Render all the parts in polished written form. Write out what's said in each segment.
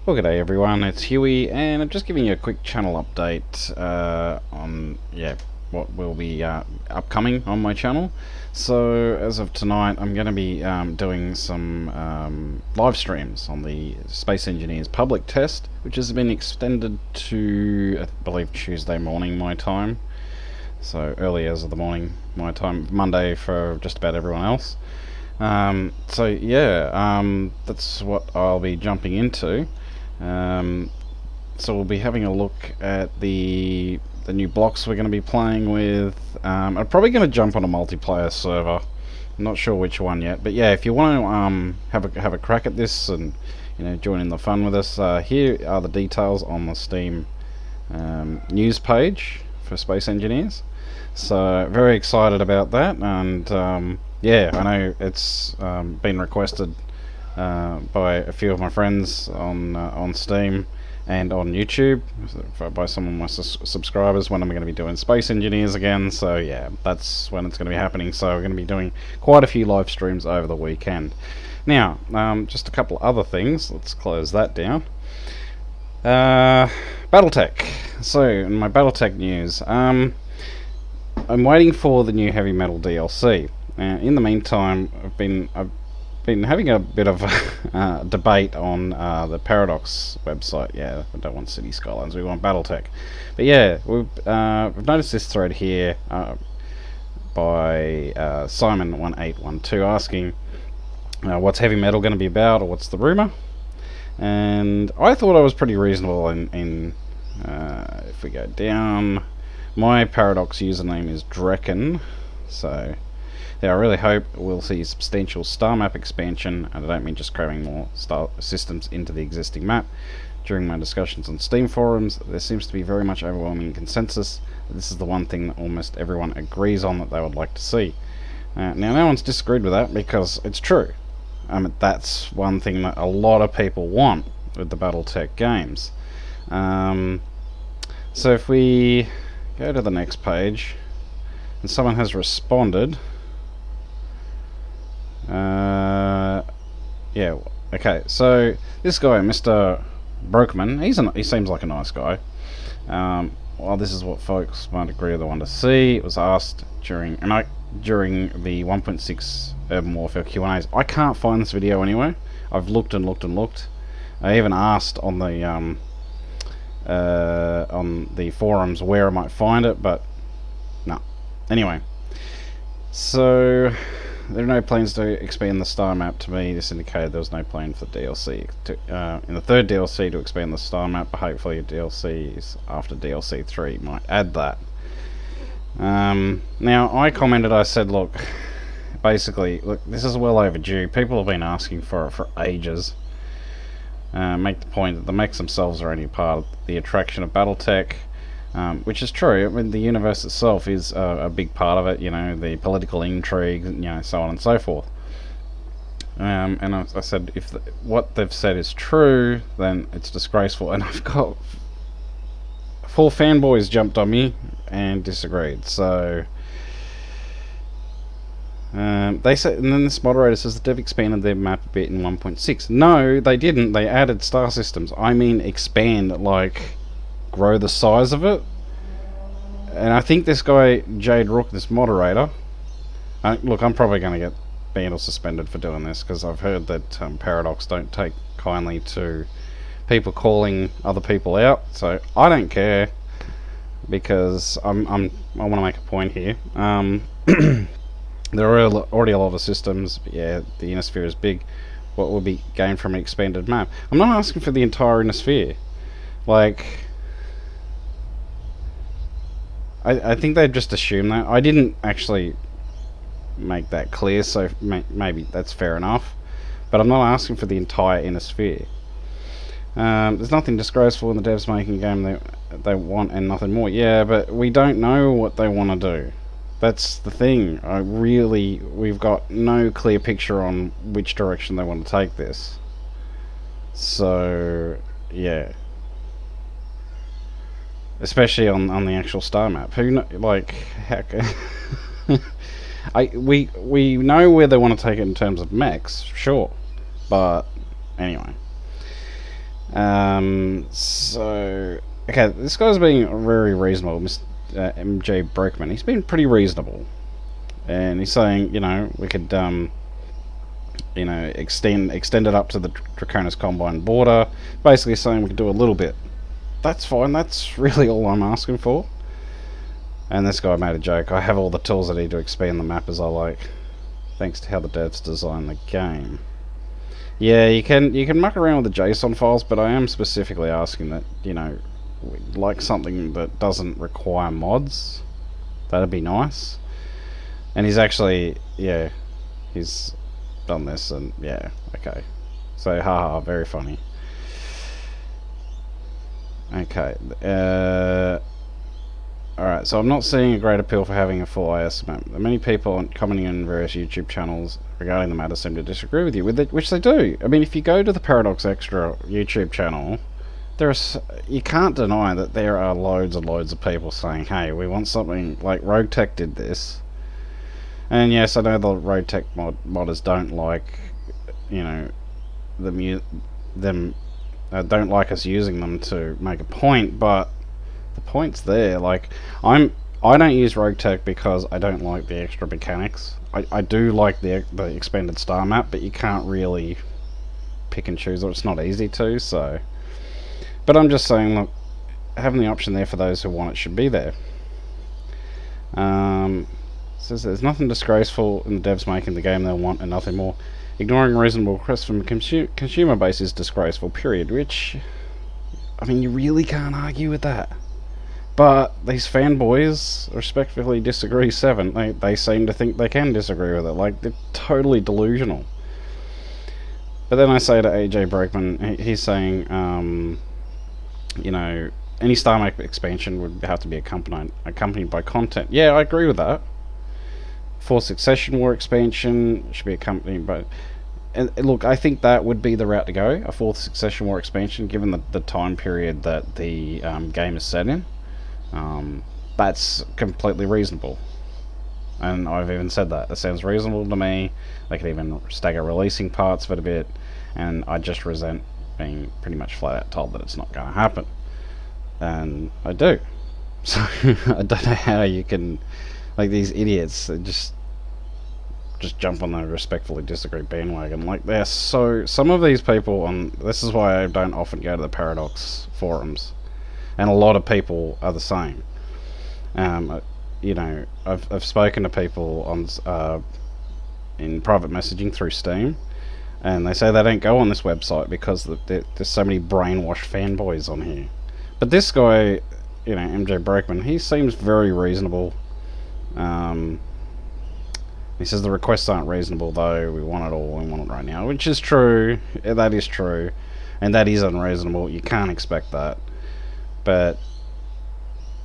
Well, g'day everyone, it's Huey, and I'm just giving you a quick channel update on what will be upcoming on my channel. So, as of tonight, I'm going to be doing some live streams on the Space Engineers public test, which has been extended to, I believe, Tuesday morning my time. So, early hours of the morning my time, Monday for just about everyone else. That's what I'll be jumping into. So we'll be having a look at the new blocks we're going to be playing with. I'm probably going to jump on a multiplayer server. I'm not sure which one yet, but yeah, if you want to have a crack at this and join in the fun with us, here are the details on the Steam news page for Space Engineers. So very excited about that, and yeah, I know it's been requested by a few of my friends on Steam and on YouTube, by some of my subscribers, when I'm going to be doing Space Engineers again. So yeah, that's when it's going to be happening. So we're going to be doing quite a few live streams over the weekend. Now, just a couple other things. Let's close that down. Battletech. So in my Battletech news, I'm waiting for the new Heavy Metal DLC. In the meantime, I've been having a bit of a debate on the Paradox website. Yeah, we don't want City Skylines, we want Battletech. But yeah, we've noticed this thread here by Simon1812 asking what's Heavy Metal going to be about, or what's the rumour? And I thought I was pretty reasonable in if we go down, my Paradox username is Drekken, so yeah, I really hope we'll see substantial star map expansion, and I don't mean just cramming more star systems into the existing map. During my discussions on Steam forums, there seems to be very much overwhelming consensus that this is the one thing that almost everyone agrees on that they would like to see. Now, no one's disagreed with that, because it's true. That's one thing that a lot of people want with the Battletech games. So if we go to the next page, and someone has responded. Yeah, okay, so this guy, Mr. Brokeman, he seems like a nice guy. Well, this is what folks might agree they want to see. It was asked during the 1.6 Urban Warfare Q&As. I can't find this video anywhere. I've looked and looked and looked. I even asked on the forums where I might find it, but no. Anyway, so there are no plans to expand the star map. To me, this indicated there was no plan for DLC in the third DLC to expand the star map, but hopefully DLCs after DLC 3 might add that. Now, I commented, I said, look, this is well overdue. People have been asking for it for ages. Make the point that the mechs themselves are only part of the attraction of Battletech. Which is true. I mean, the universe itself is a big part of it, the political intrigue, so on and so forth. And I said, if what they've said is true, then it's disgraceful. And I've got 4 fanboys jumped on me and disagreed. So they said, and then this moderator says the dev expanded their map a bit in 1.6. No, they didn't. They added star systems. I mean, expand, like grow the size of it. And I think this guy Jade Rook, this moderator, look, I'm probably going to get banned or suspended for doing this, because I've heard that Paradox don't take kindly to people calling other people out. So I don't care, because I want to make a point here. There are already a lot of systems, but yeah, the inner sphere is big. What will be gained from an expanded map? I'm not asking for the entire inner sphere. Like, I think they just assume that. I didn't actually make that clear, so maybe that's fair enough. But I'm not asking for the entire inner sphere. There's nothing disgraceful in the devs making a game they want and nothing more. Yeah, but we don't know what they want to do. That's the thing. We've got no clear picture on which direction they want to take this. So, yeah. Especially on the actual star map. Heck. we know where they want to take it in terms of mechs, sure. But, anyway. So okay, this guy's being very reasonable, Mr. MJ Brokeman. He's been pretty reasonable, and he's saying, we could, extend it up to the Draconis Combine border. Basically saying we could do a little bit. That's fine. That's really all I'm asking for. And this guy made a joke. I have all the tools I need to expand the map as I like, thanks to how the devs design the game. Yeah, you can muck around with the JSON files, but I am specifically asking that, like something that doesn't require mods. That'd be nice. And he's actually, yeah, he's done this, and yeah, okay. So, haha, very funny. Okay, alright, so I'm not seeing a great appeal for having a full IS map. Many people commenting on various YouTube channels regarding the matter seem to disagree with you, which they do. I mean, if you go to the Paradox Extra YouTube channel, you can't deny that there are loads and loads of people saying, hey, we want something like Rogue Tech did this. And yes, I know the Rogue Tech modders don't like, don't like us using them to make a point, but the point's there. Like, I don't use Rogue Tech because I don't like the extra mechanics. I do like the expanded star map, but you can't really pick and choose, or it's not easy to, so. But I'm just saying, look, having the option there for those who want it should be there. Says there's nothing disgraceful in the devs making the game they want and nothing more. Ignoring reasonable requests from the consumer base is disgraceful, period. Which, I mean, you really can't argue with that. But these fanboys respectfully disagree. 7, they seem to think they can disagree with it. Like, they're totally delusional. But then I say to AJ Brokeman, he's saying, any Star Map expansion would have to be accompanied by content. Yeah, I agree with that. Forced Succession War expansion should be accompanied by... And look, I think that would be the route to go, a Fourth Succession War expansion, given the time period that the game is set in. That's completely reasonable. And I've even said that. It sounds reasonable to me. They could even stagger releasing parts of it a bit, and I just resent being pretty much flat out told that it's not going to happen. And I do. So, I don't know how you can... Like, these idiots, just jump on the respectfully disagree bandwagon. Like, they're so... Some of these people on... This is why I don't often go to the Paradox forums. And a lot of people are the same. I've spoken to people on in private messaging through Steam, and they say they don't go on this website because there's so many brainwashed fanboys on here. But this guy, MJ Brokeman, he seems very reasonable. He says the requests aren't reasonable though, we want it all, we want it right now, which is true. That is true, and that is unreasonable. You can't expect that. But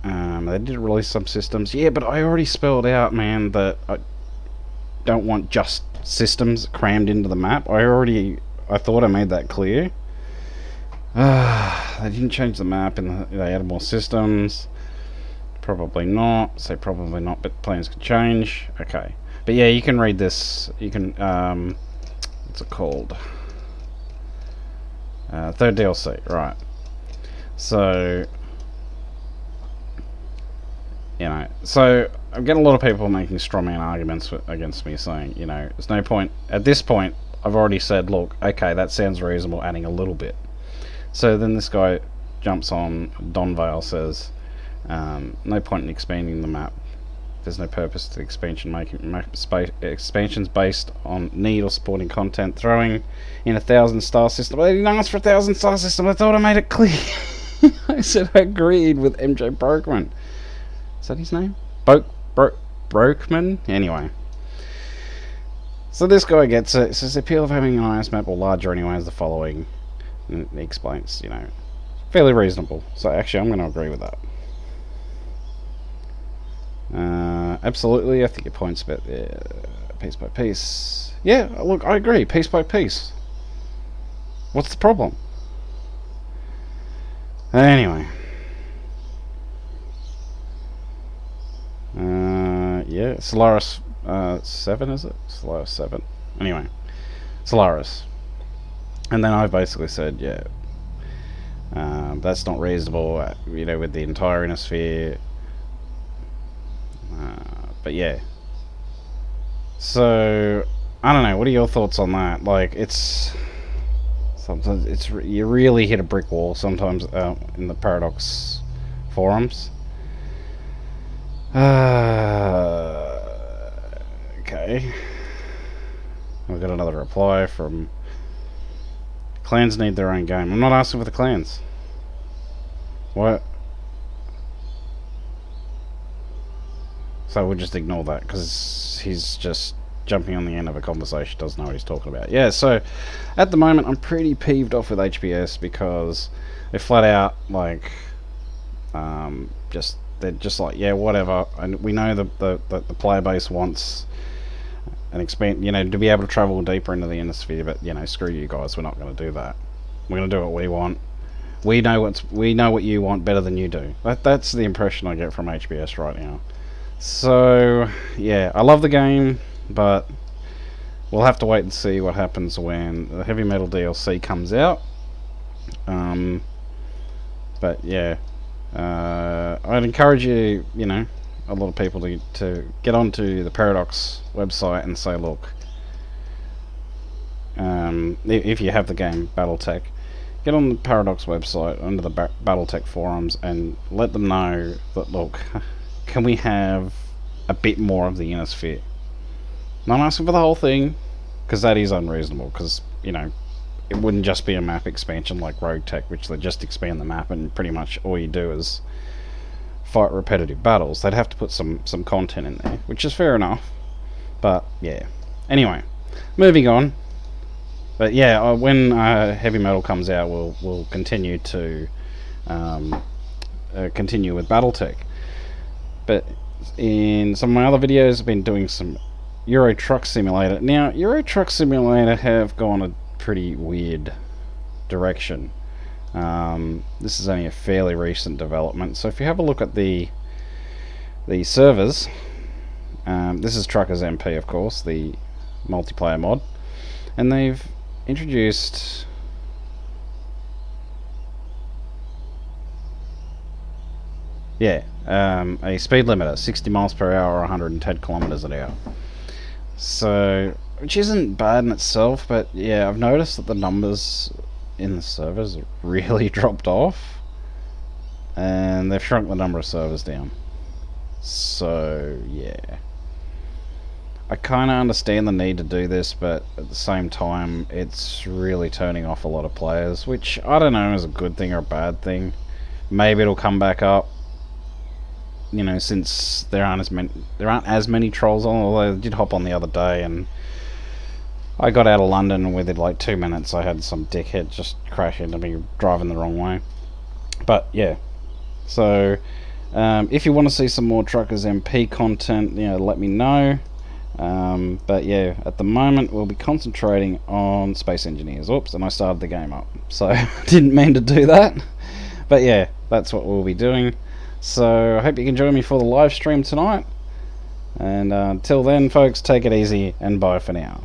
they did release some systems. Yeah, but I already spelled out, man, that I don't want just systems crammed into the map. I thought I made that clear. They didn't change the map, and they added more systems. Probably not. Say probably not, but plans could change. Okay. But yeah, you can read this. You can, what's it called? Third DLC, right. So, so I'm getting a lot of people making strawman arguments against me, saying, there's no point. At this point, I've already said, look, okay, that sounds reasonable, adding a little bit. So then this guy jumps on, Don Vale says, no point in expanding the map. There's no purpose to the expansion, making expansions based on need or supporting content. Throwing in 1,000-star system. I didn't ask for 1,000-star system. I thought I made it clear. I said I agreed with MJ Brokeman. Is that his name? Brokeman? Anyway. So this guy gets it. It says the appeal of having an IS map or larger anyway is the following. And he explains, fairly reasonable. So actually I'm going to agree with that. Absolutely, I think your point's about piece by piece. Yeah, look, I agree, piece by piece. What's the problem? Anyway. Yeah, Solaris 7, is it? Solaris 7. Anyway, Solaris. And then I basically said, yeah, That's not reasonable, you know, with the entire Innisphere. But yeah. So, I don't know, what are your thoughts on that? Like, it's... Sometimes it's you really hit a brick wall sometimes in the Paradox forums. Okay. I've got another reply from... Clans need their own game. I'm not asking for the clans. What? So we'll just ignore that because he's just jumping on the end of a conversation, doesn't know what he's talking about. Yeah, so at the moment I'm pretty peeved off with HBS because they're flat out like they're just like, yeah, whatever. And we know the player base wants an expand, you know, to be able to travel deeper into the Innisphere, but you know, screw you guys, we're not going to do that. We're going to do what we want. We know what you want better than you do. That's the impression I get from HBS right now. So yeah, I love the game, but we'll have to wait and see what happens when the Heavy Metal DLC comes out. But yeah, I'd encourage you, you know, a lot of people to get onto the Paradox website and say, look, if you have the game BattleTech, get on the Paradox website under the BattleTech forums and let them know that, look, can we have a bit more of the Innisphere? Not asking for the whole thing, because that is unreasonable, because, you know, it wouldn't just be a map expansion like Rogue Tech, which they just expand the map and pretty much all you do is fight repetitive battles. They'd have to put some content in there, which is fair enough. But yeah. Anyway, moving on. But yeah, when Heavy Metal comes out, we'll continue to continue with BattleTech. But in some of my other videos, I've been doing some Euro Truck Simulator. Now, Euro Truck Simulator have gone a pretty weird direction. This is only a fairly recent development, so if you have a look at the servers, this is Truckers MP, of course, the multiplayer mod, and they've introduced a speed limiter, 60 miles per hour or 110 kilometers an hour. So, which isn't bad in itself, but yeah, I've noticed that the numbers in the servers really dropped off, and they've shrunk the number of servers down. So yeah, I kind of understand the need to do this, but at the same time it's really turning off a lot of players, which I don't know is a good thing or a bad thing. Maybe it'll come back up, you know, since there aren't as many trolls on, although I did hop on the other day and I got out of London, and within like 2 minutes I had some dickhead just crash into me driving the wrong way. But yeah, so if you want to see some more Truckers MP content, you know, let me know. But yeah, at the moment we'll be concentrating on Space Engineers. Oops, and I started the game up, so didn't mean to do that. But yeah, that's what we'll be doing. So I hope you can join me for the live stream tonight. And until then, folks, take it easy and bye for now.